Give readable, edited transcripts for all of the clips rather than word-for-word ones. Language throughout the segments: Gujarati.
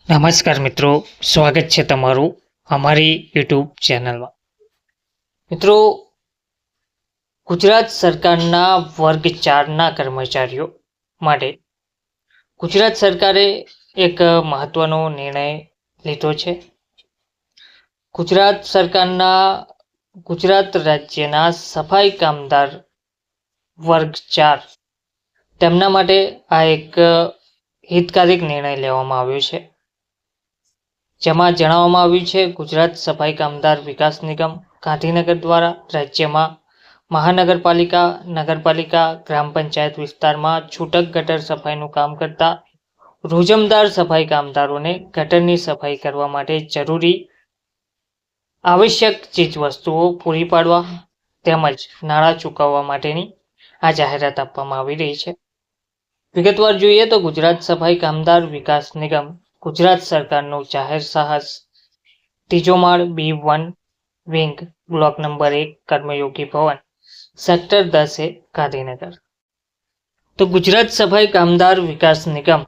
નમસ્કાર મિત્રો, સ્વાગત છે તમારું અમારી યુટ્યુબ ચેનલમાં. મિત્રો, ગુજરાત સરકારના વર્ગ 4ના કર્મચારીઓ માટે ગુજરાત સરકારે એક મહત્વનો નિર્ણય લીધો છે. ગુજરાત સરકારના ગુજરાત રાજ્યના સફાઈ કામદાર વર્ગ 4 તેમના માટે આ એક હિતકારક નિર્ણય લેવામાં આવ્યો છે, જેમાં જણાવવામાં આવ્યું છે ગુજરાત સફાઈ કામદાર વિકાસ નિગમ ગાંધીનગર દ્વારા રાજ્યમાં મહાનગરપાલિકા, નગરપાલિકા, ગ્રામ પંચાયત વિસ્તારમાં છૂટક ગટર સફાઈનું કામ કરતા રોજમદાર સફાઈ કામદારોને ગટરની સફાઈ કરવા માટે જરૂરી આવશ્યક ચીજવસ્તુઓ પૂરી પાડવા તેમજ નાણાં ચૂકવવા માટેની આ જાહેરાત આપવામાં આવી રહી છે. વિગતવાર જોઈએ તો ગુજરાત સફાઈ કામદાર વિકાસ નિગમ ગુજરાત સરકારનું જાહેર સાહસ ત્રીજો માળ B1 વિંગ બ્લોક નંબર 1 કર્મયોગી ભવન સેક્ટર 10A ગાંધીનગર. તો ગુજરાત સફાઈ કામદાર વિકાસ નિગમ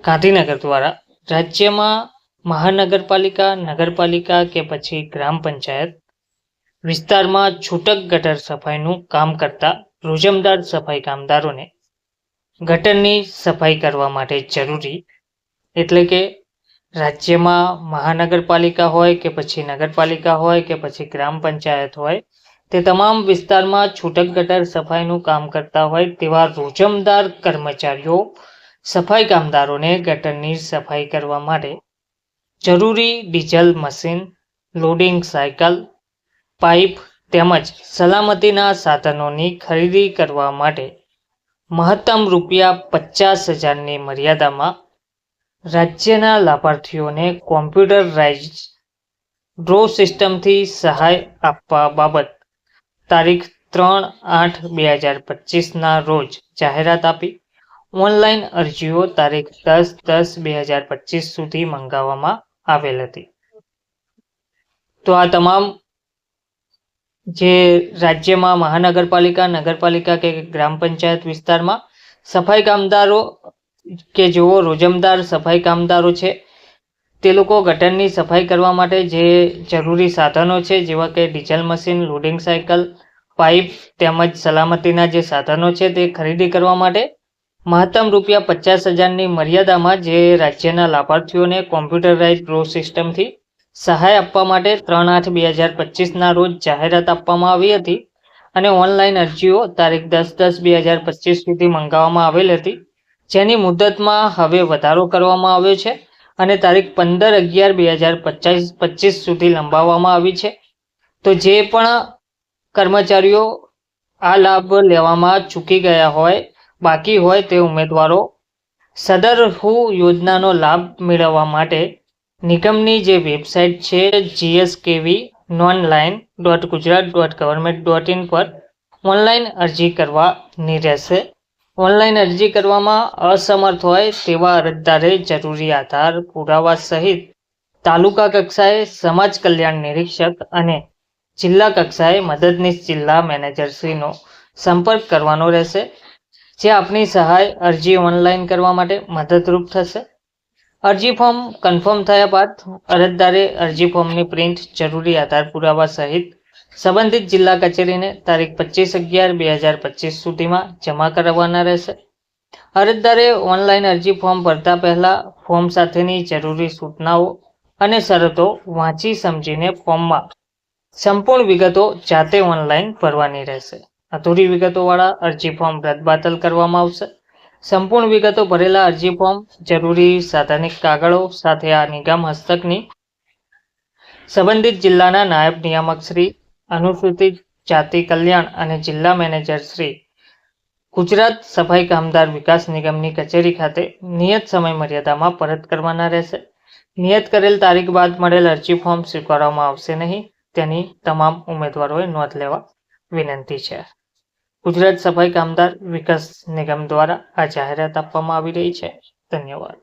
ગાંધીનગર દ્વારા રાજ્યમાં મહાનગરપાલિકા, નગરપાલિકા કે પછી ગ્રામ પંચાયત વિસ્તારમાં છૂટક ગટર સફાઈનું કામ કરતા રોજમદાર સફાઈ કામદારોને ગટરની સફાઈ કરવા માટે જરૂરી, એટલે કે રાજ્યમાં મહાનગરપાલિકા હોય કે પછી નગરપાલિકા હોય કે પછી ગ્રામ પંચાયત હોય, તે તમામ વિસ્તારમાં છૂટક ગટર સફાઈનું કામ કરતા હોય તેવા રોજમદાર કર્મચારીઓ સફાઈ કામદારોને ગટરની સફાઈ કરવા માટે જરૂરી diesel machine, loading cycle, pipe તેમજ સલામતીના સાધનોની ખરીદી કરવા માટે મહત્તમ ₹50,000ની મર્યાદામાં રાજ્યના લાભાર્થીઓને કોમ્પ્યુટરાઇઝ્ડ ડ્રો સિસ્ટમથી સહાય આપવા બાબત તારીખ 3/8/2025ના રોજ જાહેરાત આપી ઓનલાઈન અરજીઓ તારીખ 10/10/2025 સુધી મંગાવવામાં આવેલ હતી. તો આ તમામ જે રાજ્યમાં મહાનગરપાલિકા, નગરપાલિકા કે ગ્રામ પંચાયત વિસ્તારમાં સફાઈ કામદારો કે જેઓ રોજમદાર સફાઈ કામદારો છે, તે લોકો ગટરની સફાઈ કરવા માટે જે જરૂરી સાધનો છે જેવા કે diesel machine, loading cycle, pipe તેમજ સલામતીના જે સાધનો છે તે ખરીદી કરવા માટે મહત્તમ ₹50,000ની મર્યાદામાં જે રાજ્યના લાભાર્થીઓને કોમ્પ્યુટરાઇઝ્ડ ડ્રો સિસ્ટમથી સહાય આપવા માટે 3/8/2025ના રોજ જાહેરાત આપવામાં આવી હતી અને ઓનલાઈન અરજીઓ તારીખ 10/10/2025 સુધી મંગાવવામાં આવેલ હતી, જેની મુદતમાં હવે વધારો કરવામાં આવ્યો છે અને તારીખ 15/11/2025 સુધી લંબાવવામાં આવી છે. તો જે પણ કર્મચારીઓ આ લાભ લેવામાં ચૂકી ગયા હોય, બાકી હોય તે ઉમેદવારો સદર યોજનાનો લાભ મેળવવા માટે નિગમની જે વેબસાઇટ છે gskv.nonline.gujarat.government.in પર ઓનલાઈન અરજી કરવાની રહેશે. ઓનલાઈન અરજી કરવામાં અસમર્થ હોય તેવા અરજદારે જરૂરી આધાર પુરાવા સહિત તાલુકા કક્ષાએ સમાજ કલ્યાણ નિરીક્ષક અને જિલ્લા કક્ષાએ મદદનીશ જિલ્લા મેનેજરશ્રીનો સંપર્ક કરવાનો રહેશે, જે આપની સહાય અરજી ઓનલાઈન કરવા માટે મદદરૂપ થશે. અરજી ફોર્મ કન્ફર્મ થયા બાદ અરજદારે અરજી ફોર્મની પ્રિન્ટ જરૂરી આધાર પુરાવા સહિત સંબંધિત જિલ્લા કચેરીને તારીખ 25/11/2025 સુધીમાં જમા કરાવવાના રહેશે. અરજદારે ઓનલાઈન અરજી ફોર્મ ભરતા પહેલા ફોર્મ સાથેની જરૂરી સૂચનાઓ અને શરતો વાંચી સમજીને ફોર્મમાં સંપૂર્ણ વિગતો જાતે ઓનલાઈન ભરવાની રહેશે. અધૂરી વિગતોવાળા અરજી ફોર્મ રદબાતલ કરવામાં આવશે. સંપૂર્ણ વિગતો ભરેલા અરજી ફોર્મ જરૂરી સાધનિક કાગળો સાથે આ નિગમ હસ્તકની સંબંધિત જિલ્લાના નાયબ નિયામક શ્રી અનુસૂચિત જાતિ કલ્યાણ અને જિલ્લા મેનેજર શ્રી ગુજરાત સફાઈ કામદાર વિકાસ નિગમની કચેરી ખાતે નિયત સમય મર્યાદામાં પરત કરવાના રહેશે. નિયત કરેલ તારીખ બાદ મળેલ અરજી ફોર્મ સ્વીકારવામાં આવશે નહીં, તેની તમામ ઉમેદવારોએ નોંધ લેવા વિનંતી છે. ગુજરાત સફાઈ કામદાર વિકાસ નિગમ દ્વારા આ જાહેરાત આપવામાં આવી રહી છે. ધન્યવાદ.